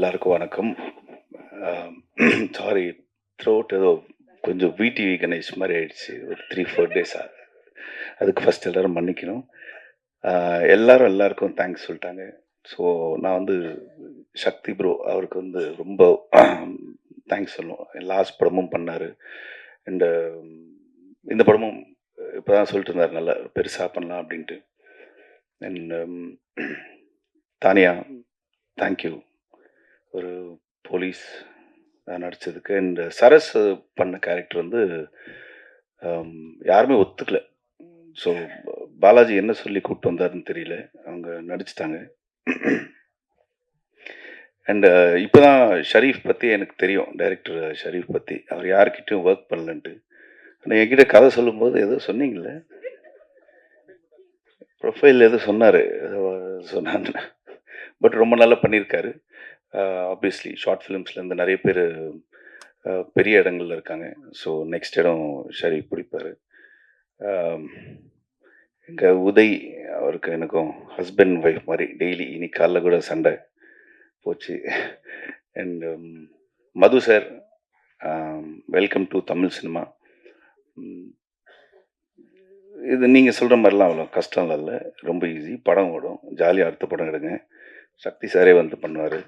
எல்லாருக்கும் வணக்கம். Sorry, throat ஏதோ கொஞ்சம் விடிவி கணேஷ் மாதிரி ஆயிடுச்சு ஒரு 3-4 டேஸாக. அதுக்கு ஃபஸ்ட் எல்லோரும் மன்னிக்கணும். எல்லாருக்கும் தேங்க்ஸ் சொல்லிட்டாங்க. ஸோ நான் வந்து சக்தி ப்ரோ அவருக்கு வந்து ரொம்ப தேங்க்ஸ் சொல்லணும். லாஸ்ட் படமும் பண்ணார். அண்டு இந்த படமும் இப்போ தான் சொல்லிட்டு இருந்தார் நல்லா பெருசாக பண்ணலாம் அப்படின்ட்டு. And Tania, thank you. ஒரு போலீஸ் நடித்ததுக்கு. அண்ட் சரஸ் பண்ண கேரக்டர் வந்து யாருமே ஒத்துக்கல. ஸோ பாலாஜி என்ன சொல்லி கூப்பிட்டு வந்தாருன்னு தெரியல, அவங்க நடிச்சிட்டாங்க. அண்டு இப்போ தான் ஷரீஃப் பற்றி எனக்கு தெரியும், டைரக்டர் ஷரீஃப் பற்றி. அவர் யார்கிட்டையும் ஒர்க் பண்ணலன்ட்டு. ஆனால் என்கிட்ட கதை சொல்லும்போது ஏதோ சொன்னீங்கள, ப்ரொஃபைல் எதோ சொன்னார், ஏதோ சொன்னாங்க. பட் ரொம்ப நல்லா பண்ணியிருக்காரு. ஆப்வியஸ்லி ஷார்ட் ஃபிலிம்ஸ்லேருந்து நிறைய பேர் பெரிய இடங்கள்ல இருக்காங்க. ஸோ நெக்ஸ்ட் இடம் ஷரீஃப் பிடிப்பார். எங்கள் உதய் அவருக்கு எனக்கும் ஹஸ்பண்ட் ஒய்ஃப் மாதிரி டெய்லி. இன்னைக்கு காலைல கூட சண்டை போச்சு. And Madhu sir, welcome to Tamil cinema. இது நீங்கள் சொல்கிற மாதிரிலாம் அவ்வளோ கஷ்டம்லாம் இல்லை, ரொம்ப ஈஸி. படம் ஓடும், ஜாலியாக அடுத்த படம் எடுங்க. சக்தி சாரே வந்து பண்ணுவார்.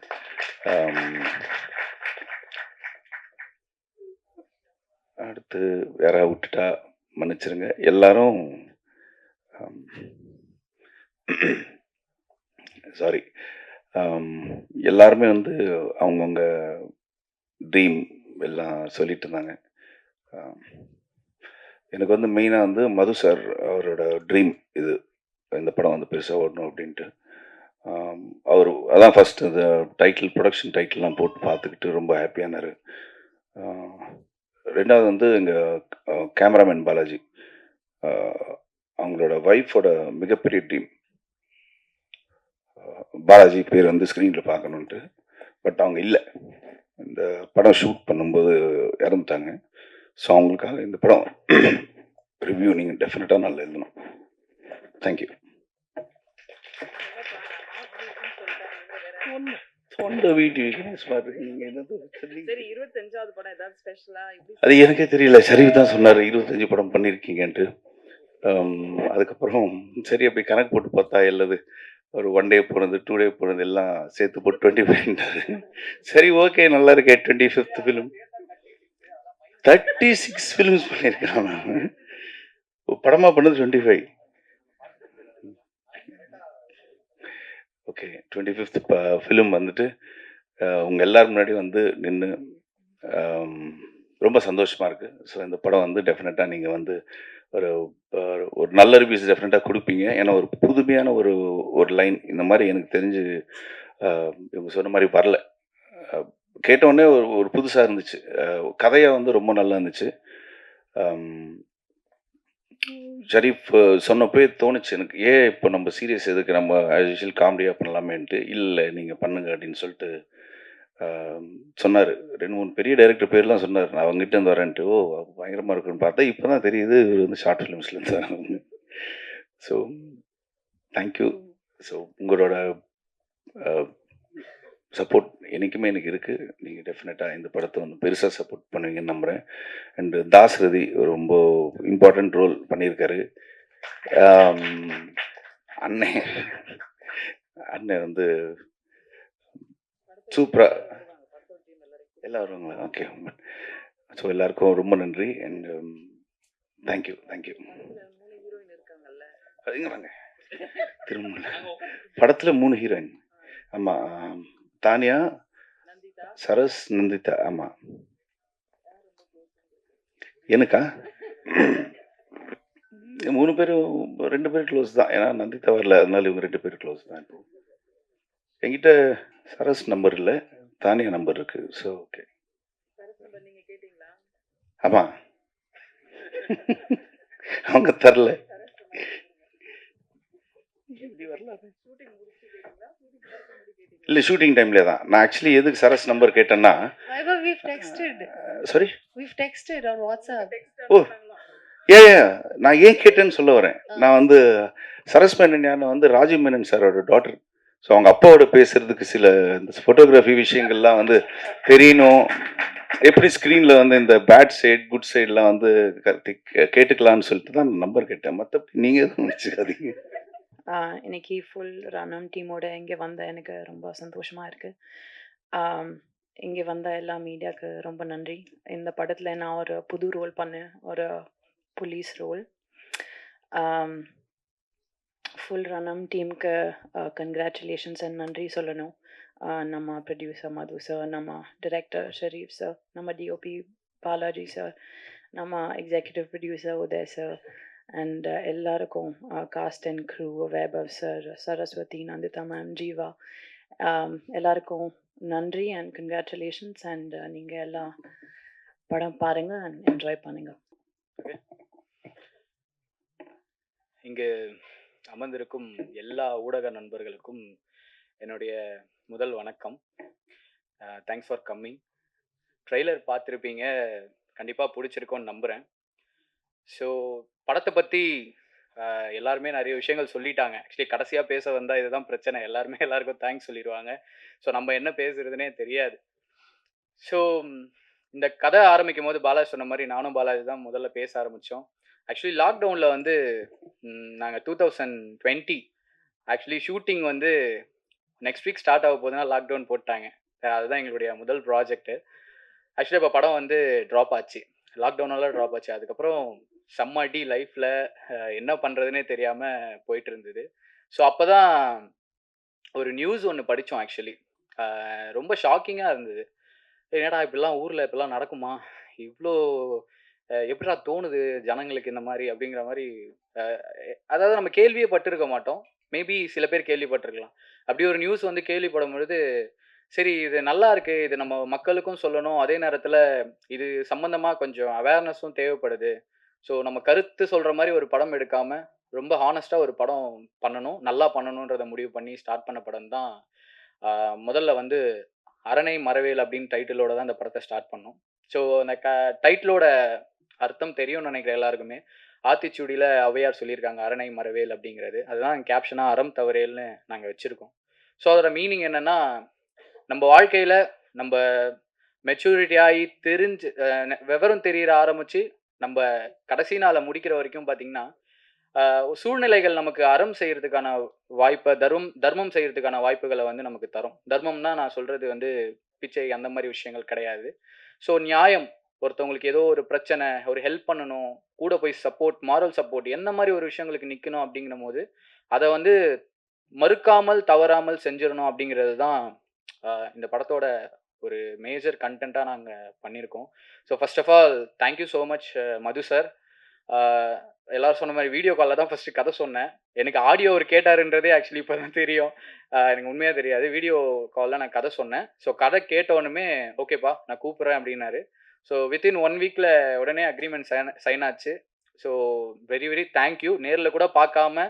அடுத்து வேற விட்டுட்டா மன்னிச்சிருங்க எல்லாரும். சாரி. எல்லாருமே வந்து அவங்கவுங்க ட்ரீம் எல்லாம் சொல்லிட்டு இருந்தாங்க. எனக்கு வந்து மெயினாக வந்து மது சார் அவரோட ட்ரீம் இது, இந்த படம் வந்து பெருசாக ஓடணும் அப்படின்ட்டு. அவர் அதான் ஃபஸ்ட்டு இந்த டைட்டில், ப்ரொடக்ஷன் டைட்டில்லாம் போட்டு பார்த்துக்கிட்டு ரொம்ப ஹாப்பியானார். ரெண்டாவது வந்து எங்கள் கேமராமேன் பாலாஜி, அவங்களோட ஒய்ஃபோட மிகப்பெரிய ட்ரீம் பாலாஜி பேர் வந்து ஸ்க்ரீனில் பார்க்கணுன்ட்டு. பட் அவங்க இல்லை, இந்த படம் ஷூட் பண்ணும்போது இறந்துட்டாங்க. ஸோ அவங்களுக்காக இந்த படம் ரிவ்யூ நீங்கள் டெஃபினட்டாக நல்லா எழுதணும். தேங்க்யூ. அது எனக்கே தெரியல, ஷரீஃப் தான் சொன்னார் 25 படம் பண்ணியிருக்கீங்கன்ட்டு. அதுக்கப்புறம் சரி அப்படி கணக்கு போட்டு பார்த்தா இல்லது ஒரு 1 டே போனது, 2 டே போனது எல்லாம் சேர்த்து போட்டு 25ன்றாரு. சரி ஓகே, நல்லா இருக்கே. 25th ஃபிலிம், 36 ஃபிலிம்ஸ் பண்ணியிருக்கிறேன் நான். படமாக பண்ணது 25. ஓகே, 25th ஃபிலிம் வந்துட்டு உங்கள் எல்லாரும் முன்னாடி வந்து நின்று ரொம்ப சந்தோஷமாக இருக்குது. ஸோ இந்த படம் வந்து டெஃபினட்டாக நீங்கள் வந்து ஒரு ஒரு நல்ல ரிவ்யூஸ் டெஃபினட்டாக கொடுப்பீங்க. ஏன்னா ஒரு புதுமையான ஒரு லைன் இந்த மாதிரி எனக்கு தெரிஞ்சு இவங்க சொன்ன மாதிரி வரல. கேட்டவுடனே ஒரு புதுசாக இருந்துச்சு. கதையாக வந்து ரொம்ப நல்லா இருந்துச்சு. ஷரீஃப் சொன்னப்போயே தோணுச்சு எனக்கு, ஏன் இப்போ நம்ம சீரியஸ் எதுக்கு, நம்ம ஆஸ் யூஷுவல் காமெடியாக பண்ணலாமேன்ட்டு. இல்லை நீங்கள் பண்ணுங்க அப்படின்னு சொல்லிட்டு சொன்னார். 2-3 பெரிய டைரக்டர் பேர்லாம் சொன்னார். நான் அவங்ககிட்ட இருந்து வரேன்ட்டு. ஓ பயங்கரமாக இருக்குன்னு பார்த்தா இப்போ தான் தெரியுது இவர் வந்து ஷார்ட் ஃபிலிம்ஸ்லேருந்து வராங்க. So thank you. ஸோ உங்களோட சப்போர்ட் என்றைக்குமே எனக்கு இருக்குது. நீங்கள் டெஃபினட்டாக இந்த படத்தை வந்து பெருசாக சப்போர்ட் பண்ணுவீங்கன்னு நம்புகிறேன். அண்டு தாஸ் ரதி ரொம்ப இம்பார்ட்டண்ட் ரோல் பண்ணியிருக்காரு. அண்ணன் வந்து சூப்பராக எல்லாம் வருவாங்களா? ஓகே. ஸோ எல்லாருக்கும் ரொம்ப நன்றி அண்ட் தேங்க்யூ. அதுங்க வாங்க. திரும்ப படத்தில் 3 ஹீரோயின். ஆமாம், தானியா, சரஸ், நந்திதா. ஆமாம். எனக்கா 3 பேரும் 2 பேர் க்ளோஸ் தான். ஏன்னா நந்திதா வரல, அதனால இவங்க 2 பேர் க்ளோஸ் தான். இப்போ என்கிட்ட சரஸ் நம்பர் இல்லை, தானியா நம்பர் இருக்கு. So okay. ஆமாம், அவங்க தரல. இல்லை, ஷூட்டிங் டைம்ல தான். நான் ஆக்சுவலி எதுக்கு சரஸ் நம்பர் கேட்டேன்னா, சாரி, ஓ நான் ஏன் கேட்டேன்னு சொல்ல வரேன். நான் வந்து சரஸ் மேனன் யாருன்னா வந்து ராஜீவ் மேனன் சாரோட டாட்டர். ஸோ அவங்க அப்பாவோட பேசுறதுக்கு சில இந்த ஃபோட்டோகிராஃபி விஷயங்கள்லாம் வந்து தெரியணும். எப்படி ஸ்க்ரீனில் வந்து இந்த பேட் சைட் குட் சைட்லாம் வந்து கேட்டுக்கலான்னு சொல்லிட்டு தான் நம்பர் கேட்டேன். மற்றபடி நீங்கள் எதுவும் வச்சுக்காதீங்க. இன்னைக்கு ஃபுல் ரன்னம் டீமோட இங்கே வந்த எனக்கு ரொம்ப சந்தோஷமாக இருக்குது. இங்கே வந்த எல்லா மீடியாவுக்கு ரொம்ப நன்றி. இந்த படத்தில் நான் ஒரு புது ரோல் பண்ணேன், ஒரு போலீஸ் ரோல். ஃபுல் ரன்னம் டீமுக்கு கங்க்ராச்சுலேஷன்ஸ் அண்ட் நன்றி சொல்லணும். நம்ம ப்ரொடியூசர் மது சார், நம்ம டிரெக்டர் ஷரீஃப் சார், நம்ம டிஓபி பாலாஜி சார், நம்ம executive producer Uday sir and எல்லாருக்கும் cast and crew Vaibhav sir, Saraswathi, Nandita ma'am, Jeeva, எல்லாருக்கும் நன்றி அண்ட் கங்க்ராச்சுலேஷன்ஸ். அண்ட் நீங்கள் எல்லாம் படம் பாருங்கள் அண்ட் என்ஜாய் பண்ணுங்கள். இங்கு அமர்ந்திருக்கும் எல்லா ஊடக நண்பர்களுக்கும் என்னுடைய முதல் வணக்கம். Thanks for coming. ட்ரெய்லர் பார்த்துருப்பீங்க, கண்டிப்பாக பிடிச்சிருக்கோன்னு நம்புகிறேன். ஸோ படத்தை பற்றி எல்லாருமே நிறைய விஷயங்கள் சொல்லிட்டாங்க. ஆக்சுவலி கடைசியாக பேச வந்தால் இதுதான் பிரச்சனை, எல்லாருமே எல்லாருக்கும் தேங்க்ஸ் சொல்லிடுவாங்க. ஸோ நம்ம என்ன பேசுறதுனே தெரியாது. ஸோ இந்த கதை ஆரம்பிக்கும் போது பாலாஜி சொன்ன மாதிரி நானும் பாலாஜி தான் முதல்ல பேச ஆரம்பித்தோம். ஆக்சுவலி லாக்டவுனில் வந்து நாங்கள் 2020 ஆக்சுவலி ஷூட்டிங் வந்து நெக்ஸ்ட் வீக் ஸ்டார்ட் ஆக போகுதுன்னா லாக்டவுன் போட்டாங்க. அதுதான் எங்களுடைய முதல் ப்ராஜெக்ட்டு. ஆக்சுவலி இப்போ படம் வந்து ட்ராப் ஆச்சு, லாக்டவுனால ட்ராப் ஆச்சு. அதுக்கப்புறம் செம்ம அடி லைஃப்பில், என்ன பண்ணுறதுனே தெரியாமல் போயிட்டு இருந்தது. ஸோ அப்போ தான் ஒரு நியூஸ் ஒன்று படித்தோம். ஆக்சுவலி ரொம்ப ஷாக்கிங்காக இருந்தது. என்னடா இப்படிலாம் ஊரில் இப்படிலாம் நடக்குமா, இவ்வளோ எப்படிடா தோணுது ஜனங்களுக்கு இந்த மாதிரி அப்படிங்கிற மாதிரி. அதாவது நம்ம கேள்வியே பட்டிருக்க மாட்டோம், மேபி சில பேர் கேள்விப்பட்டிருக்கலாம். அப்படி ஒரு நியூஸ் வந்து கேள்விப்படும் பொழுது, சரி இது நல்லா இருக்கு, இது நம்ம மக்களுக்கும் சொல்லணும், அதே நேரத்தில் இது சம்மந்தமாக கொஞ்சம் அவேர்னஸும் தேவைப்படுது. ஸோ நம்ம கருத்து சொல்கிற மாதிரி ஒரு படம் எடுக்காமல் ரொம்ப ஹானஸ்ட்டாக ஒரு படம் பண்ணணும், நல்லா பண்ணணுன்றதை முடிவு பண்ணி ஸ்டார்ட் பண்ண படம் தான். முதல்ல வந்து அரணை மறவேல் அப்படின்னு டைட்டிலோட தான் இந்த படத்தை ஸ்டார்ட் பண்ணோம். ஸோ அந்த டைட்டிலோட அர்த்தம் தெரியும்னு நினைக்கிறேன் எல்லாருக்குமே. ஆத்திச்சூடியில் ஔவையார் சொல்லியிருக்காங்க அரணை மறவேல் அப்படிங்கிறது. அதுதான் கேப்ஷனாக அறம் தவறேல்னு நாங்கள் வச்சுருக்கோம். ஸோ அதோட மீனிங் என்னென்னா, நம்ம வாழ்க்கையில் நம்ம மெச்சூரிட்டி ஆகி தெரிஞ்சு விவரம் தெரியற ஆரம்பித்து நம்ம கடைசி நாளை முடிக்கிற வரைக்கும் பார்த்திங்கன்னா, சூழ்நிலைகள் நமக்கு அறம் செய்கிறதுக்கான வாய்ப்பை, தர்மம் செய்கிறதுக்கான வாய்ப்புகளை வந்து நமக்கு தரும். தர்மம்னா நான் சொல்கிறது வந்து பிச்சை அந்த மாதிரி விஷயங்கள் கிடையாது. ஸோ நியாயம், ஒருத்தவங்களுக்கு ஏதோ ஒரு பிரச்சனை, ஒரு ஹெல்ப் பண்ணணும், கூட போய் சப்போர்ட், மாரல் சப்போர்ட், என்ன மாதிரி ஒரு விஷயங்களுக்கு நிற்கணும் அப்படிங்கிற போது அதை வந்து மறுக்காமல் தவறாமல் செஞ்சிடணும் அப்படிங்கிறது தான் இந்த படத்தோட ஒரு மேஜர் கண்டென்ட்டாக நாங்கள் பண்ணியிருக்கோம். So first of all thank you so much Madhu sir. எல்லாரும் சொன்ன மாதிரி வீடியோ காலில் தான் ஃபஸ்ட்டு கதை சொன்னேன். எனக்கு ஆடியோ அவர் கேட்டாருன்றதே ஆக்சுவலி இப்போ தான் தெரியும். எனக்கு உண்மையாக தெரியாது. வீடியோ காலில் நான் கதை சொன்னேன். ஸோ கதை கேட்டோன்னுமே ஓகேப்பா நான் கூப்பிட்றேன் அப்படின்னாரு. ஸோ வித்தின் 1 வீக்கில் உடனே அக்ரிமெண்ட் சைன் ஆச்சு. So very very thank you. நேரில் கூட பார்க்காம,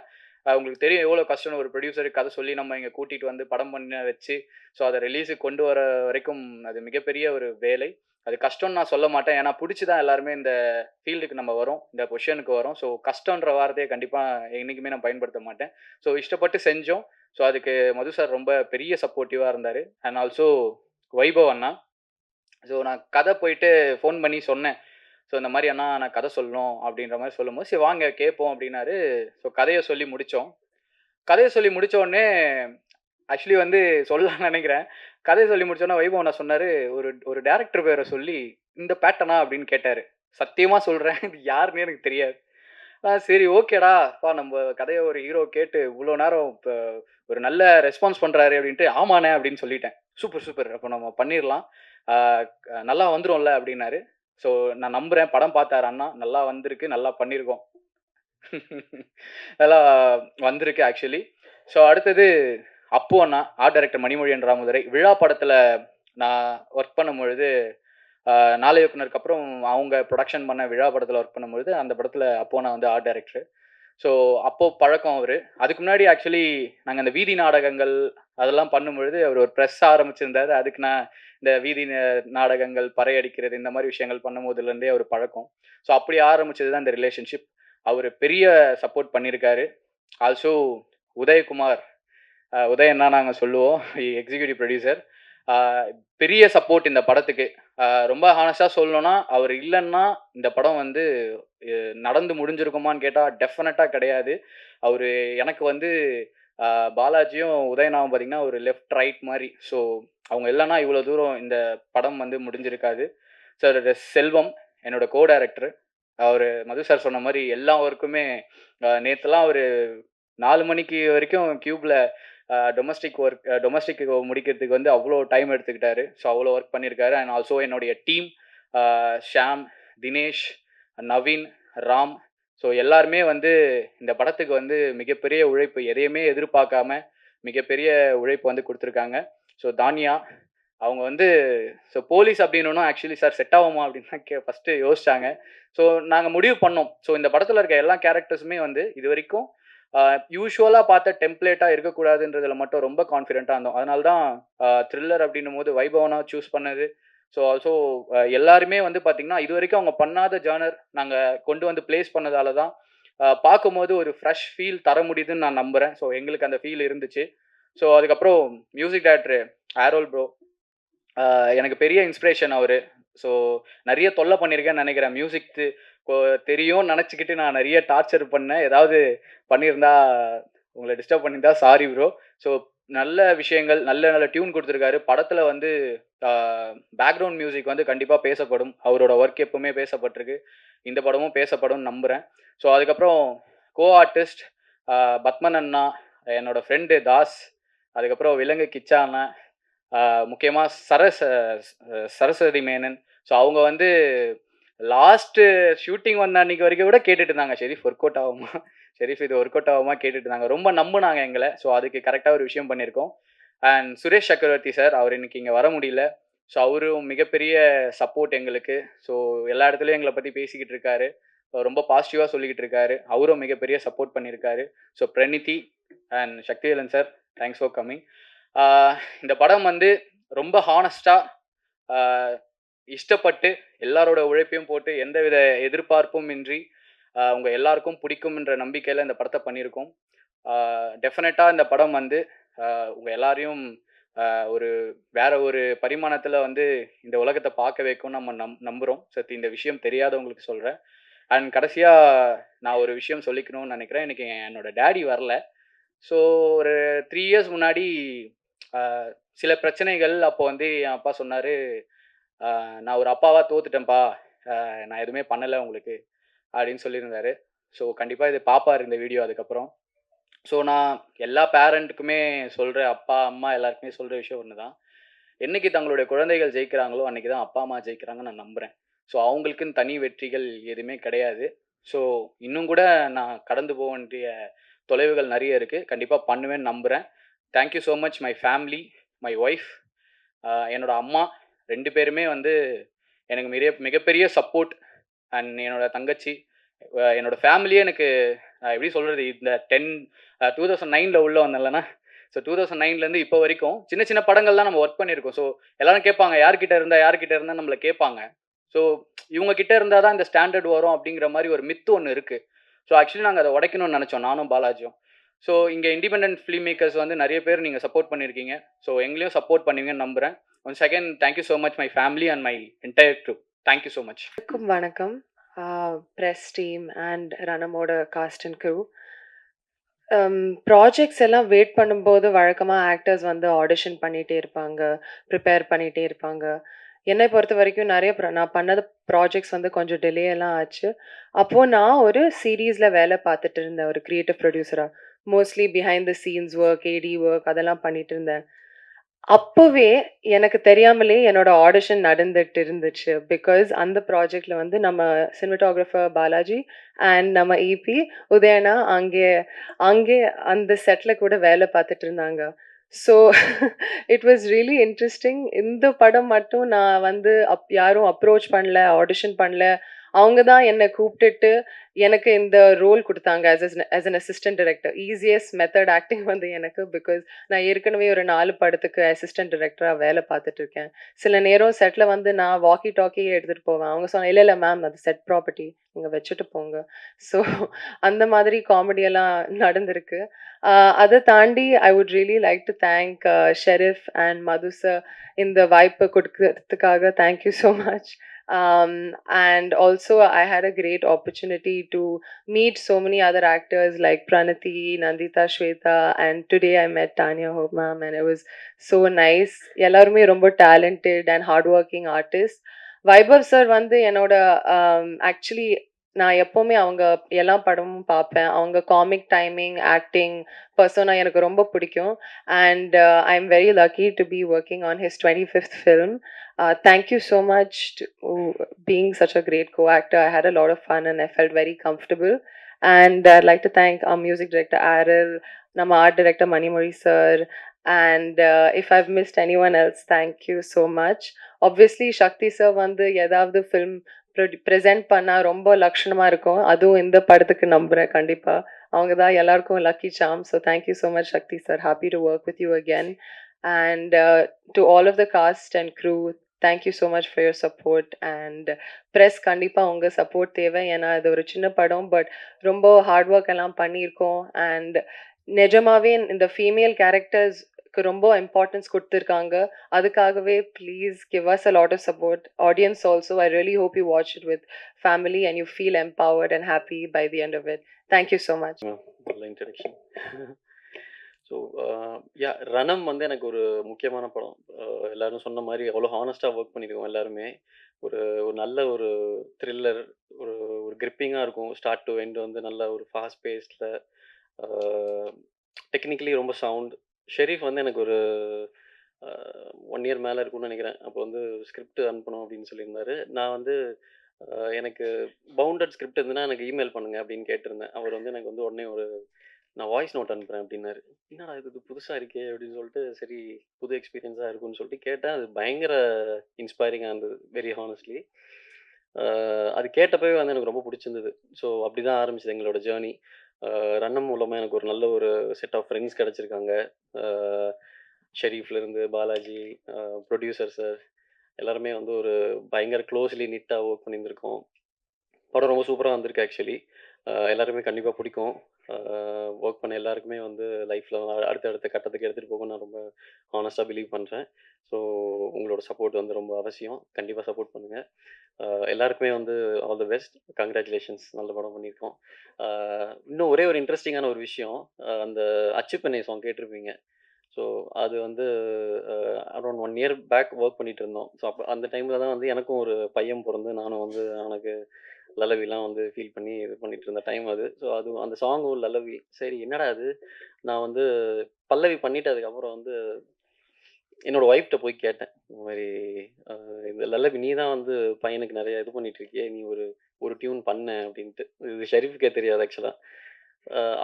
உங்களுக்கு தெரியும் எவ்வளோ கஷ்டம்னு ஒரு ப்ரொடியூசருக்கு கதை சொல்லி நம்ம இங்கே கூட்டிகிட்டு வந்து படம் பண்ண வச்சு, ஸோ அதை ரிலீஸுக்கு கொண்டு வர வரைக்கும் அது மிகப்பெரிய ஒரு வேலை. அது கஷ்டம்னு நான் சொல்ல மாட்டேன், ஏன்னா பிடிச்சி தான் எல்லாருமே இந்த ஃபீல்டுக்கு நம்ம வரோம், இந்த பொசிஷனுக்கு வரோம். ஸோ கஷ்டன்ற வார்த்தையை கண்டிப்பாக என்றைக்குமே நான் பயன்படுத்த மாட்டேன். ஸோ இஷ்டப்பட்டு செஞ்சோம். ஸோ அதுக்கு மது சார் ரொம்ப பெரிய சப்போர்ட்டிவாக இருந்தார். And also Vaibhav Anna. So நான் கதை போயிட்டு ஃபோன் பண்ணி சொன்னேன். ஸோ இந்த மாதிரி அண்ணா நான் கதை சொல்லணும் அப்படின்ற மாதிரி சொல்லும்போது, சரி வாங்க கேட்போம் அப்படின்னாரு. ஸோ கதையை சொல்லி முடித்தோம். கதையை சொல்லி முடித்த உடனே ஆக்சுவலி வந்து சொல்லலாம்னு நினைக்கிறேன். கதையை சொல்லி முடிச்சோன்னா வைபவ் அண்ணா சொன்னார், ஒரு ஒரு டேரக்டர் பேரை சொல்லி இந்த பேட்டனா அப்படின்னு கேட்டார். சத்தியமாக சொல்கிறேன், இது யாருன்னே எனக்கு தெரியாது. சரி ஓகேடா பா, நம்ம கதையை ஒரு ஹீரோ கேட்டு இவ்வளோ நேரம் இப்போ ஒரு நல்ல ரெஸ்பான்ஸ் பண்ணுறாரு அப்படின்ட்டு, ஆமாண்ணே அப்படின்னு சொல்லிட்டேன். சூப்பர் சூப்பர், அப்போ நம்ம பண்ணிடலாம், நல்லா வந்துரும்ல அப்படின்னாரு. ஸோ நான் நம்புகிறேன், படம் பார்த்தாரு அண்ணா, நல்லா வந்திருக்கு, நல்லா பண்ணியிருக்கோம். நல்லா வந்திருக்கு ஆக்சுவலி. ஸோ அடுத்தது அப்பு அண்ணா, ஆர்ட் டைரக்டர் மணிமொழியன் ராமதுரை. விழா படத்தில் நான் ஒர்க் பண்ணும்பொழுது, நாளை இயக்குனருக்கு அப்புறம் அவங்க ப்ரொடக்ஷன் பண்ண விழா படத்தில் ஒர்க் பண்ணும்பொழுது, அந்த படத்தில் அப்பு அண்ணா வந்து ஆர்ட் டைரக்டர். ஸோ அப்போ பழக்கம் அவர். அதுக்கு முன்னாடி ஆக்சுவலி நாங்கள் அந்த வீதி நாடகங்கள் அதெல்லாம் பண்ணும்பொழுது அவர் ஒரு ப்ரெஸ் ஆரம்பிச்சிருந்தார். அதுக்கு நான் இந்த வீதி நாடகங்கள், பறை அடிக்கிறது, இந்த மாதிரி விஷயங்கள் பண்ணும்போதுலேருந்தே அவர் பழக்கம். ஸோ அப்படி ஆரம்பிச்சது தான் இந்த ரிலேஷன்ஷிப். அவர் பெரிய சப்போர்ட் பண்ணியிருக்காரு. ஆல்சோ உதயகுமார், உதயன் தான் நாங்கள் சொல்லுவோம், எக்ஸிக்யூட்டிவ் ப்ரொடியூசர். பெரிய சப்போர்ட் இந்த படத்துக்கு. ரொம்ப ஹானஸ்ட்டாக சொல்லணும்னா, அவர் இல்லைன்னா இந்த படம் வந்து நடந்து முடிஞ்சிருக்குமான்னு கேட்டால் டெஃபினட்டாக கிடையாது. அவர் எனக்கு வந்து பாலாஜியும் உதயனாவும் பார்த்தீங்கன்னா ஒரு லெஃப்ட் ரைட் மாதிரி. ஸோ அவங்க இல்லைன்னா இவ்வளோ தூரம் இந்த படம் வந்து முடிஞ்சிருக்காது. சார் செல்வம் என்னோட கோ டைரக்டர். அவர் மது சார் சொன்ன மாதிரி எல்லா ஒர்க்குமே நேற்றுலாம் ஒரு 4 மணிக்கு வரைக்கும் கியூப்ல டொமஸ்டிக் முடிக்கிறதுக்கு வந்து அவ்வளோ டைம் எடுத்துக்கிட்டாரு. ஸோ அவ்வளோ ஒர்க் பண்ணியிருக்காரு. அண்ட் ஆல்சோ என்னுடைய டீம் ஷாம், தினேஷ், நவீன், ராம், ஸோ எல்லாருமே வந்து இந்த படத்துக்கு வந்து மிகப்பெரிய உழைப்பு, எதையுமே எதிர்பார்க்காம மிகப்பெரிய உழைப்பு வந்து கொடுத்துருக்காங்க. ஸோ தானியா அவங்க வந்து ஸோ போலீஸ் அப்படின்னோன்னா ஆக்சுவலி சார் செட் ஆகுமா அப்படின்னு தான் ஃபஸ்ட்டு யோசிச்சாங்க. ஸோ நாங்கள் முடிவு பண்ணோம். ஸோ இந்த படத்தில் இருக்க எல்லா கேரக்டர்ஸுமே வந்து இது வரைக்கும் யூஸ்வலாக பார்த்த டெம்ப்ளேட்டாக இருக்கக்கூடாதுன்றதுல மட்டும் ரொம்ப கான்ஃபிடென்ட்டாக இருந்தோம். அதனால தான் த்ரில்லர் அப்படின்னும் போது வைபவனா சூஸ் பண்ணது. ஸோ ஆல்சோ எல்லாருமே வந்து பார்த்தீங்கன்னா இது வரைக்கும் அவங்க பண்ணாத ஜானர் நாங்கள் கொண்டு வந்து பிளேஸ் பண்ணதால தான் பார்க்கும்போது ஒரு ஃப்ரெஷ் ஃபீல் தர முடியுதுன்னு நான் நம்புகிறேன். ஸோ எங்களுக்கு அந்த ஃபீல் இருந்துச்சு. ஸோ அதுக்கப்புறம் மியூசிக் டைரக்டர் ஆரோல் ப்ரோ எனக்கு பெரிய இன்ஸ்பிரேஷன் அவர். ஸோ நிறைய தொல்லை பண்ணியிருக்கேன்னு நினைக்கிறேன். மியூசிக் தெரியும் நினச்சிக்கிட்டு நான் நிறைய டார்ச்சர் பண்ணேன். ஏதாவது பண்ணியிருந்தா உங்களை டிஸ்டர்ப் பண்ணியிருந்தா சாரி ப்ரோ. ஸோ நல்ல விஷயங்கள், நல்ல நல்ல டியூன் கொடுத்துருக்காரு. படத்தில் வந்து பேக்ரவுண்ட் மியூசிக் வந்து கண்டிப்பாக பேசப்படும். அவரோட ஒர்க் எப்பவுமே பேசப்பட்டிருக்கு. இந்த படமும் பேசப்படும்னு நம்புகிறேன். ஸோ அதுக்கப்புறம் கோ ஆர்டிஸ்ட் பத்மன் அண்ணா, என்னோட ஃப்ரெண்டு தாஸ், அதுக்கப்புறம் விலங்கு கிச்சா அண்ணா, முக்கியமாக சரஸ்வதி மேனன். ஸோ அவங்க வந்து லாஸ்ட்டு ஷூட்டிங் வந்த அன்னைக்கு வரைக்கும் கூட கேட்டுட்டு இருந்தாங்க, ஷெரீஃப் ஒர்க் அவுட் ஆகுமா, ஷெரீஃப் இது ஒர்க் அவுட் ஆகுமா கேட்டுட்டு இருந்தாங்க. ரொம்ப நம்பினாங்க எங்களை. ஸோ அதுக்கு கரெக்டாக ஒரு விஷயம் பண்ணியிருக்கோம். அண்ட் சுரேஷ் சக்கரவர்த்தி சார், அவர் இன்னைக்கு இங்கே வர முடியல. ஸோ அவரும் மிகப்பெரிய சப்போர்ட் எங்களுக்கு. ஸோ எல்லா இடத்துலையும் எங்களை பற்றி பேசிக்கிட்டு இருக்காரு. ரொம்ப பாசிட்டிவாக சொல்லிக்கிட்டு இருக்காரு. அவரும் மிகப்பெரிய சப்போர்ட் பண்ணியிருக்காரு. So Praniti and Sakthivelan sir, thanks for coming. இந்த படம் வந்து ரொம்ப ஹானஸ்டாக இஷ்டப்பட்டு எல்லாரோட உழைப்பையும் போட்டு எந்தவித எதிர்பார்ப்பும் இன்றி உங்கள் எல்லாருக்கும் பிடிக்கும்ன்ற நம்பிக்கையில் இந்த படத்தை பண்ணியிருக்கோம். டெஃபினட்டாக இந்த படம் வந்து உங்கள் எல்லாரையும் ஒரு வேற ஒரு பரிமாணத்தில் வந்து இந்த உலகத்தை பார்க்க வைக்கும் நம்ம நம்புகிறோம். சரி, இந்த விஷயம் தெரியாதவங்களுக்கு சொல்கிறேன். அண்ட் கடைசியாக நான் ஒரு விஷயம் சொல்லிக்கணும்னு நினைக்கிறேன். எனக்கு என்னோட டேடி வரல. ஸோ ஒரு 3 இயர்ஸ் முன்னாடி சில பிரச்சனைகள். அப்போ வந்து என் அப்பா சொன்னார், நான் ஒரு அப்பாவாக தோத்துட்டேன்ப்பா, நான் எதுவுமே பண்ணலை உங்களுக்கு அப்படின்னு சொல்லியிருந்தாரு. ஸோ கண்டிப்பாக இது பார்ப்பார் இந்த வீடியோ அதுக்கப்புறம். ஸோ நான் எல்லா பேரண்ட்டுக்குமே சொல்கிற, அப்பா அம்மா எல்லாருக்குமே சொல்கிற விஷயம் ஒன்று தான். என்னைக்கு தங்களுடைய குழந்தைகள் ஜெயிக்கிறாங்களோ அன்றைக்கி தான் அப்பா அம்மா ஜெயிக்கிறாங்கன்னு நான் நம்புகிறேன். ஸோ அவங்களுக்குன்னு தனி வெற்றிகள் எதுவுமே கிடையாது. ஸோ இன்னும் கூட நான் கடந்து போக வேண்டிய தொலைவுகள் நிறைய இருக்குது. கண்டிப்பாக பண்ணுவேன்னு நம்புகிறேன். Thank you so much my family, my wife, என்னோடய அம்மா 2 பேருமே வந்து எனக்கு மிகப்பெரிய சப்போர்ட். அண்ட் என்னோடய தங்கச்சி, என்னோடய ஃபேமிலியே எனக்கு எப்படி சொல்கிறது, இந்த 2009 உள்ளே வந்தேன்லண்ணா. ஸோ 2009 இப்போ வரைக்கும் சின்ன சின்ன படங்கள்லாம் நம்ம ஒர்க் பண்ணியிருக்கோம். ஸோ எல்லாரும் கேட்பாங்க, யார்கிட்ட இருந்தால் நம்மளை கேட்பாங்க. ஸோ இவங்க கிட்ட இருந்தால் தான் இந்த ஸ்டாண்டர்ட் வரும் அப்படிங்கிற மாதிரி ஒரு மித்து ஒன்று இருக்குது. ஸோ ஆக்சுவலி நாங்கள் அதை உடைக்கணும்னு நினச்சோம், நானும் பாலாஜியும். ஸோ இங்கே இண்டிபெண்டன்ட் ஃபிலிம் மேக்கர்ஸ் வந்து நிறைய பேர் நீங்கள் சப்போர்ட் பண்ணியிருக்கீங்க. ஸோ எங்களையும் சப்போர்ட் பண்ணுவீங்கன்னு நம்புகிறேன். Once again thank you so much my family and my entire crew. Thank you so much. வணக்கம் ப்ரெஸ் டீம் அண்ட் ரணமோட காஸ்ட் அண்ட் க்ரூ. ப்ராஜெக்ட்ஸ் எல்லாம் வெயிட் பண்ணும்போது வழக்கமாக ஆக்டர்ஸ் வந்து ஆடிஷன் பண்ணிகிட்டே இருப்பாங்க, ப்ரிப்பேர் பண்ணிகிட்டே இருப்பாங்க. என்னை பொறுத்த வரைக்கும் நான் பண்ணது ப்ராஜெக்ட்ஸ் வந்து கொஞ்சம் டிலே எல்லாம் ஆச்சு. அப்போது நான் ஒரு சீரீஸில் வேலை பார்த்துட்டு இருந்தேன், ஒரு க்ரியேட்டிவ் ப்ரொடியூசராக. Mostly behind the scenes work, AD work அதெல்லாம் பண்ணிட்டு இருந்தேன். அப்போவே எனக்கு தெரியாமலே என்னோட ஆடிஷன் நடந்துட்டு இருந்துச்சு. பிகாஸ் அந்த ப்ராஜெக்டில் வந்து நம்ம சினிமாட்டோகிராஃபர் பாலாஜி அண்ட் நம்ம இபி உதயனா அங்கே அங்கே அந்த செட்டில் கூட வேலை பார்த்துட்டு இருந்தாங்க. So it was really interesting. இந்த படம் மட்டும் நான் வந்து யாரும் அப்ரோச் பண்ணல, ஆடிஷன் பண்ணல. அவங்க தான் என்னை கூப்பிட்டுட்டு எனக்கு இந்த ரோல் கொடுத்தாங்க as an assistant director. Easiest method acting வந்து எனக்கு, பிகாஸ் நான் ஏற்கனவே ஒரு 4 படத்துக்கு அசிஸ்டன்ட் டைரக்டராக வேலை பார்த்துட்டு இருக்கேன். சில நேரம் செட்டில் வந்து நான் வாக்கி டாக்கியே எடுத்துகிட்டு போவேன். அவங்க சொன்னாங்க, இல்லை இல்லை மேம், அது செட் ப்ராப்பர்ட்டி, நீங்கள் வச்சுட்டு போங்க. ஸோ அந்த மாதிரி காமெடியெல்லாம் நடந்திருக்கு. அதை தாண்டி I would really like to thank Sharif and Madhu sir இந்த வாய்ப்பு கொடுக்கறதுக்காக. Thank you so much. And also I had a great opportunity to meet so many other actors like Pranati, Nandita, Shweta, and today I met Tanya Hope ma'am, and it was so nice. எல்லாருமே ரொம்ப talented and hardworking artists. Vaibhav sir வந்து என்னோட actually நான் எப்போவுமே அவங்க எல்லா படமும் பார்ப்பேன். அவங்க காமிக் டைமிங், ஆக்டிங், பர்சனா எனக்கு ரொம்ப பிடிக்கும். And I am very lucky to be working on his 25th film. Thank you so much to being such a great co-actor. I had a lot of fun and I felt very comfortable. And I'd like to thank our music director Aril, nama art director Manimori sir, and if I've missed anyone else, thank you so much. Obviously Shakti sir வந்து ஏதாவது film present பண்ணால் ரொம்ப லட்சணமாக இருக்கும். அதுவும் இந்த படத்துக்கு நம்புகிறேன் கண்டிப்பாக. அவங்க தான் எல்லாருக்கும் lucky charm. So thank you so much Sakthi sir. Happy to work with you again. And to all of the cast and crew, thank you so much for your support. And press கண்டிப்பாக உங்கள் சப்போர்ட் தேவை. ஏன்னா இது ஒரு சின்ன படம், பட் ரொம்ப hard work எல்லாம் பண்ணியிருக்கோம். அண்ட் நிஜமாவே இந்த ஃபீமேல் கேரக்டர்ஸ்க்கு ரொம்ப இம்பார்ட்டன்ஸ் கொடுத்துருக்காங்க. அதுக்காகவே please give us a lot of support. Audience also, I really hope you watch it with family and you feel empowered and happy by the end of it. Thank you so much. நல்ல introduction. So yeah, ரணம் வந்து எனக்கு ஒரு முக்கியமான படம். எல்லாரும் சொன்ன மாதிரி அவ்வளோ ஹானஸ்ட்டாக ஒர்க் பண்ணியிருக்கோம் எல்லாருமே. ஒரு ஒரு நல்ல ஒரு த்ரில்லர், ஒரு ஒரு கிரிப்பிங்காக இருக்கும். ஸ்டார்ட் டு எண்ட் வந்து நல்ல ஒரு ஃபாஸ்ட் பேஸ்டில், டெக்னிக்கலி ரொம்ப சவுண்ட். ஷெரீஃப் வந்து எனக்கு ஒரு 1 இயர் மேலே இருக்கும்னு நினைக்கிறேன். அப்போ வந்து ஸ்கிரிப்ட் அனுப்பணும் அப்படின்னு சொல்லியிருந்தாரு. நான் வந்து எனக்கு பவுண்டட் ஸ்கிரிப்ட் இருந்ததுன்னா எனக்கு இமெயில் பண்ணுங்க அப்படின்னு கேட்டிருந்தேன். அவர் வந்து எனக்கு வந்து உடனே நான் வாய்ஸ் நோட் அனுப்புகிறேன் அப்படின்னாரு. என்னடா இது புதுசாக இருக்கே அப்படின்னு சொல்லிட்டு, சரி புது எக்ஸ்பீரியன்ஸாக இருக்குன்னு சொல்லிட்டு கேட்டேன். அது பயங்கர இன்ஸ்பைரிங்காக இருந்தது, வெரி ஹானஸ்ட்லி. அது கேட்டப்பவே வந்து எனக்கு ரொம்ப பிடிச்சிருந்தது. ஸோ அப்படி தான் ஆரம்பிச்சது எங்களோட ஜேர்னி. ரன்னம் மூலமாக எனக்கு ஒரு நல்ல ஒரு செட் ஆஃப் ஃப்ரெண்ட்ஸ் கிடச்சிருக்காங்க. ஷெரீஃப்லேருந்து பாலாஜி, ப்ரொடியூசர் சார், எல்லாருமே வந்து ஒரு பயங்கர க்ளோஸ்லி நீட்டாக ஒர்க் பண்ணியிருந்திருக்கோம். படம் ரொம்ப சூப்பராக வந்திருக்கு ஆக்சுவலி. எல்லாருமே கண்டிப்பாக பிடிக்கும். ஒர்க் பண்ண எல்லாருக்குமே வந்து லைஃப்பில் அடுத்தடுத்த கட்டத்துக்கு எடுத்துகிட்டு போக நான் ரொம்ப ஹானஸ்ட்டாக பிலீவ் பண்ணுறேன். ஸோ உங்களோட சப்போர்ட் வந்து ரொம்ப அவசியம். கண்டிப்பாக சப்போர்ட் பண்ணுங்கள். எல்லாருக்குமே வந்து ஆல் தி பெஸ்ட். கங்க்ராச்சுலேஷன்ஸ், நல்ல படம் பண்ணியிருக்கோம். இன்னும் ஒரே ஒரு இன்ட்ரெஸ்டிங்கான ஒரு விஷயம், அந்த அச்சுப்பெண்ணை சாங் கேட்டிருப்பீங்க. ஸோ அது வந்து அரௌண்ட் 1 இயர் பேக் ஒர்க் பண்ணிட்டு இருந்தோம். ஸோ அப்போ அந்த டைமில் தான் வந்து எனக்கும் ஒரு பையன் பிறந்து, நானும் வந்து அவனுக்கு லலவிலாம் வந்து ஃபீல் பண்ணி இது பண்ணிட்டு இருந்த டைம் அது. ஸோ அது அந்த சாங்கும் லலவி, சரி என்னடா அது, நான் வந்து பல்லவி பண்ணிட்டு அதுக்கப்புறம் வந்து என்னோட ஒய்ஃப்ட்ட போய் கேட்டேன். இந்த மாதிரி இந்த லல்லபி நீ தான் வந்து பையனுக்கு நிறைய இது பண்ணிட்டு இருக்கியே, நீ ஒரு டியூன் பண்ண அப்படின்ட்டு. இது ஷெரீஃப்கே தெரியாது ஆக்சுவலாக.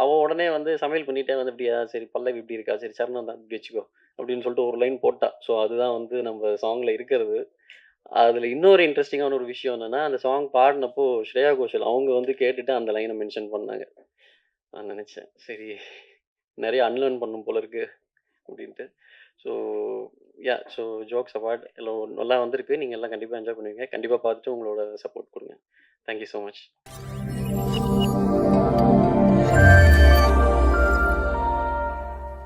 அவன் உடனே வந்து சமையல் பண்ணிட்டே வந்து, இப்படியா சரி பல்லவி இப்படி இருக்கா, சரி சரணம் தான் இப்படி வச்சுக்கோ அப்படின்னு சொல்லிட்டு ஒரு லைன் போட்டா. ஸோ அதுதான் வந்து நம்ம சாங்கில் இருக்கிறது. அதில் இன்னொரு இன்ட்ரெஸ்டிங்கான ஒரு விஷயம் என்னென்னா, அந்த சாங் பாடினப்போ ஸ்ரேயா கோஷல் அவங்க வந்து கேட்டுட்டு அந்த லைனை மென்ஷன் பண்ணாங்க. நான் நினச்சேன், சரி நிறைய அன்லேர்ன் பண்ணும் போல இருக்கு அப்படின்ட்டு. So yeah, so jokes award எல்லாம் நல்லா வந்திருக்கு. நீங்கள் எல்லாம் கண்டிப்பாக என்ஜாய் பண்ணுவீங்க. கண்டிப்பாக பார்த்துட்டு உங்களோட சப்போர்ட் கொடுங்க. Thank you so much.